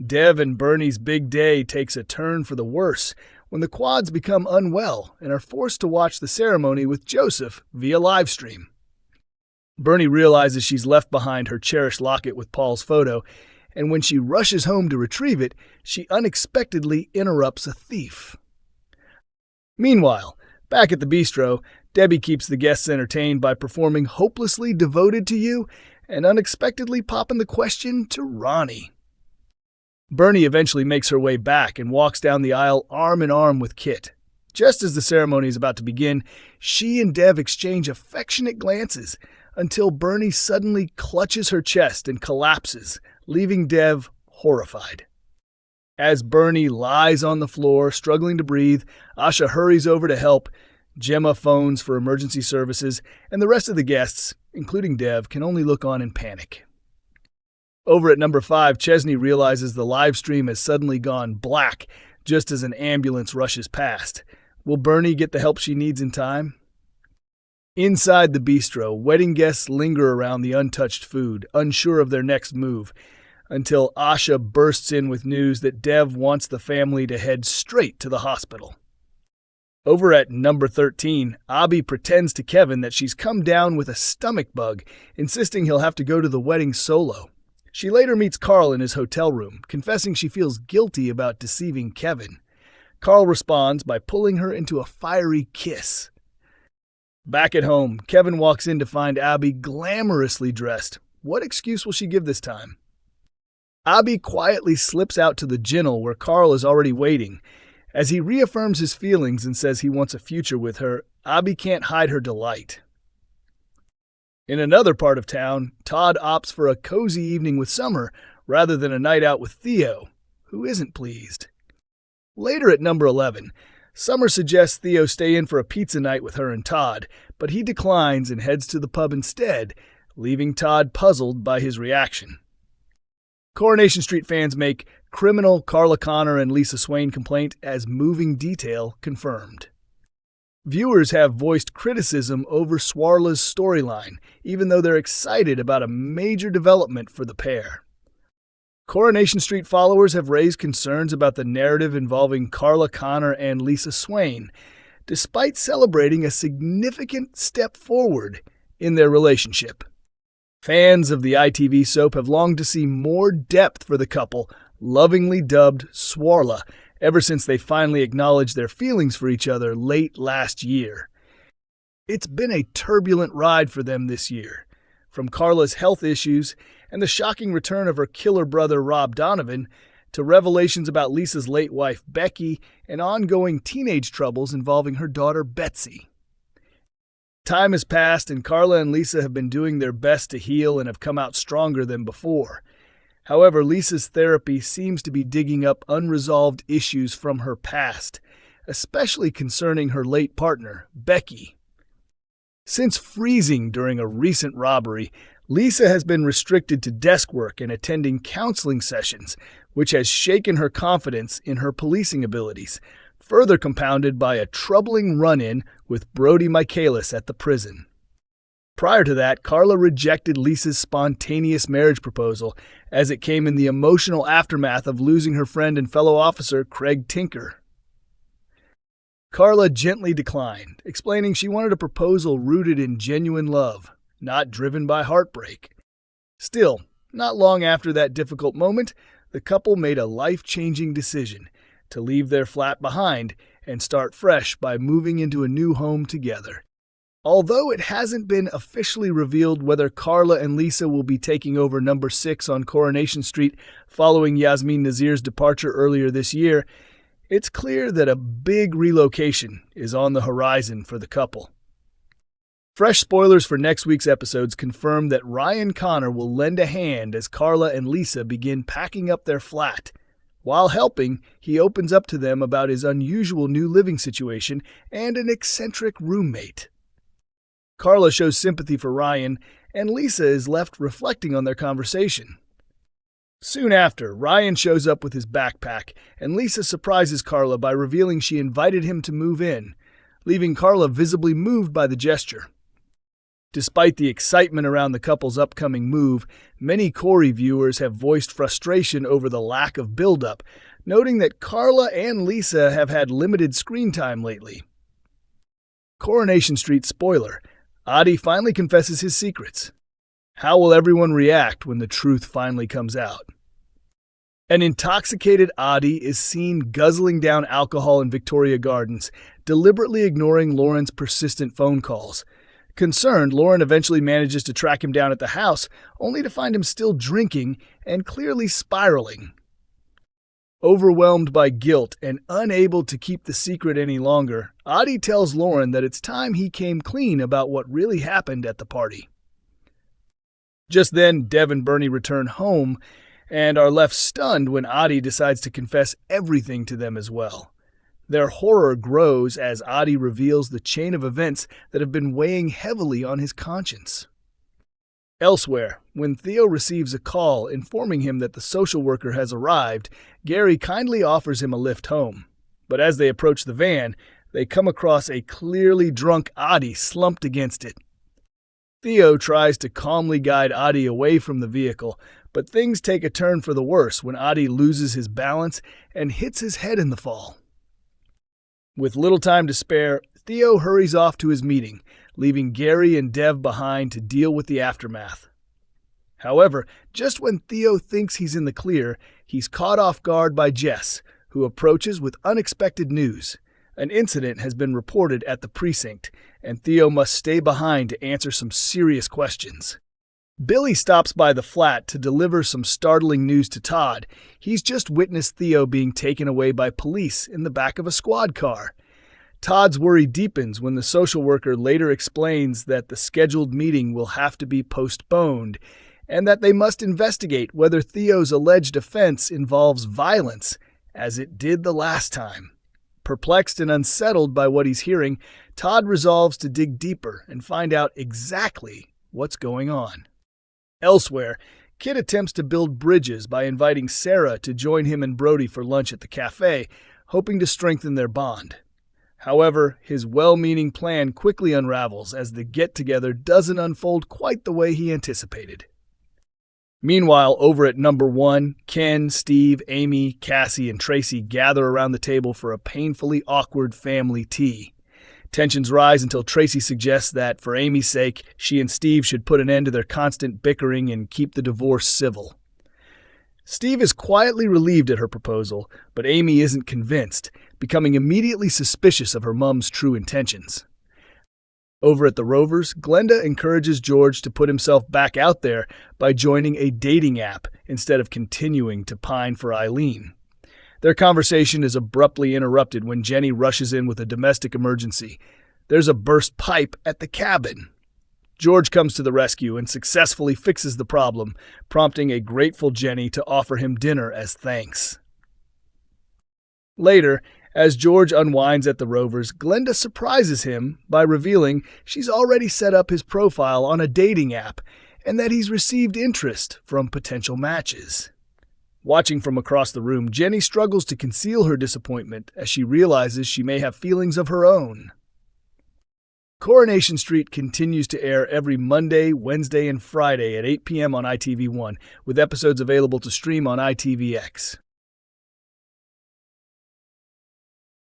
Dev and Bernie's big day takes a turn for the worse when the quads become unwell and are forced to watch the ceremony with Joseph via livestream. Bernie realizes she's left behind her cherished locket with Paul's photo, and when she rushes home to retrieve it, she unexpectedly interrupts a thief. Meanwhile, back at the bistro, Debbie keeps the guests entertained by performing Hopelessly Devoted to You and unexpectedly popping the question to Ronnie. Bernie eventually makes her way back and walks down the aisle arm in arm with Kit. Just as the ceremony is about to begin, she and Dev exchange affectionate glances until Bernie suddenly clutches her chest and collapses, leaving Dev horrified. As Bernie lies on the floor, struggling to breathe, Asha hurries over to help. Gemma phones for emergency services, and the rest of the guests, including Dev, can only look on in panic. Over at number 5, Chesney realizes the live stream has suddenly gone black just as an ambulance rushes past. Will Bernie get the help she needs in time? Inside the bistro, wedding guests linger around the untouched food, unsure of their next move, until Asha bursts in with news that Dev wants the family to head straight to the hospital. Over at number 13, Aadi pretends to Kevin that she's come down with a stomach bug, insisting he'll have to go to the wedding solo. She later meets Carl in his hotel room, confessing she feels guilty about deceiving Kevin. Carl responds by pulling her into a fiery kiss. Back at home, Kevin walks in to find Aadi glamorously dressed. What excuse will she give this time? Aadi quietly slips out to the ginnel where Carl is already waiting. As he reaffirms his feelings and says he wants a future with her, Aadi can't hide her delight. In another part of town, Todd opts for a cozy evening with Summer rather than a night out with Theo, who isn't pleased. Later at number 11, Summer suggests Theo stay in for a pizza night with her and Todd, but he declines and heads to the pub instead, leaving Todd puzzled by his reaction. Coronation Street fans make criminal Carla Connor and Lisa Swain complaint as moving detail confirmed. Viewers have voiced criticism over Swarla's storyline, even though they're excited about a major development for the pair. Coronation Street followers have raised concerns about the narrative involving Carla Connor and Lisa Swain, despite celebrating a significant step forward in their relationship. Fans of the ITV soap have longed to see more depth for the couple, lovingly dubbed Swarla, ever since they finally acknowledged their feelings for each other late last year. It's been a turbulent ride for them this year, from Carla's health issues and the shocking return of her killer brother Rob Donovan, to revelations about Lisa's late wife Becky and ongoing teenage troubles involving her daughter Betsy. Time has passed and Carla and Lisa have been doing their best to heal and have come out stronger than before. However, Lisa's therapy seems to be digging up unresolved issues from her past, especially concerning her late partner, Becky. Since freezing during a recent robbery, Lisa has been restricted to desk work and attending counseling sessions, which has shaken her confidence in her policing abilities, further compounded by a troubling run-in with Brody Michaelis at the prison. Prior to that, Carla rejected Lisa's spontaneous marriage proposal as it came in the emotional aftermath of losing her friend and fellow officer Craig Tinker. Carla gently declined, explaining she wanted a proposal rooted in genuine love, not driven by heartbreak. Still, not long after that difficult moment, the couple made a life-changing decision to leave their flat behind and start fresh by moving into a new home together. Although it hasn't been officially revealed whether Carla and Lisa will be taking over number 6 on Coronation Street following Yasmin Nazir's departure earlier this year, it's clear that a big relocation is on the horizon for the couple. Fresh spoilers for next week's episodes confirm that Ryan Connor will lend a hand as Carla and Lisa begin packing up their flat. While helping, he opens up to them about his unusual new living situation and an eccentric roommate. Carla shows sympathy for Ryan, and Lisa is left reflecting on their conversation. Soon after, Ryan shows up with his backpack, and Lisa surprises Carla by revealing she invited him to move in, leaving Carla visibly moved by the gesture. Despite the excitement around the couple's upcoming move, many Corrie viewers have voiced frustration over the lack of build-up, noting that Carla and Lisa have had limited screen time lately. Coronation Street spoiler: Aadi finally confesses his secrets. How will everyone react when the truth finally comes out? An intoxicated Aadi is seen guzzling down alcohol in Victoria Gardens, deliberately ignoring Lauren's persistent phone calls. Concerned, Lauren eventually manages to track him down at the house, only to find him still drinking and clearly spiraling. Overwhelmed by guilt and unable to keep the secret any longer, Aadi tells Lauren that it's time he came clean about what really happened at the party. Just then, Dev and Bernie return home and are left stunned when Aadi decides to confess everything to them as well. Their horror grows as Aadi reveals the chain of events that have been weighing heavily on his conscience. Elsewhere, when Theo receives a call informing him that the social worker has arrived, Gary kindly offers him a lift home. But as they approach the van, they come across a clearly drunk Aadi slumped against it. Theo tries to calmly guide Aadi away from the vehicle, but things take a turn for the worse when Aadi loses his balance and hits his head in the fall. With little time to spare, Theo hurries off to his meeting, leaving Gary and Dev behind to deal with the aftermath. However, just when Theo thinks he's in the clear, he's caught off guard by Jess, who approaches with unexpected news. An incident has been reported at the precinct, and Theo must stay behind to answer some serious questions. Billy stops by the flat to deliver some startling news to Todd. He's just witnessed Theo being taken away by police in the back of a squad car. Todd's worry deepens when the social worker later explains that the scheduled meeting will have to be postponed and that they must investigate whether Theo's alleged offense involves violence, as it did the last time. Perplexed and unsettled by what he's hearing, Todd resolves to dig deeper and find out exactly what's going on. Elsewhere, Kit attempts to build bridges by inviting Sarah to join him and Brody for lunch at the cafe, hoping to strengthen their bond. However, his well-meaning plan quickly unravels as the get-together doesn't unfold quite the way he anticipated. Meanwhile, over at number 1, Ken, Steve, Amy, Cassie, and Tracy gather around the table for a painfully awkward family tea. Tensions rise until Tracy suggests that, for Amy's sake, she and Steve should put an end to their constant bickering and keep the divorce civil. Steve is quietly relieved at her proposal, but Amy isn't convinced, becoming immediately suspicious of her mom's true intentions. Over at the Rovers, Glenda encourages George to put himself back out there by joining a dating app instead of continuing to pine for Eileen. Their conversation is abruptly interrupted when Jenny rushes in with a domestic emergency. There's a burst pipe at the cabin. George comes to the rescue and successfully fixes the problem, prompting a grateful Jenny to offer him dinner as thanks. Later, as George unwinds at the Rovers, Glenda surprises him by revealing she's already set up his profile on a dating app and that he's received interest from potential matches. Watching from across the room, Jenny struggles to conceal her disappointment as she realizes she may have feelings of her own. Coronation Street continues to air every Monday, Wednesday, and Friday at 8 p.m. on ITV1, with episodes available to stream on ITVX.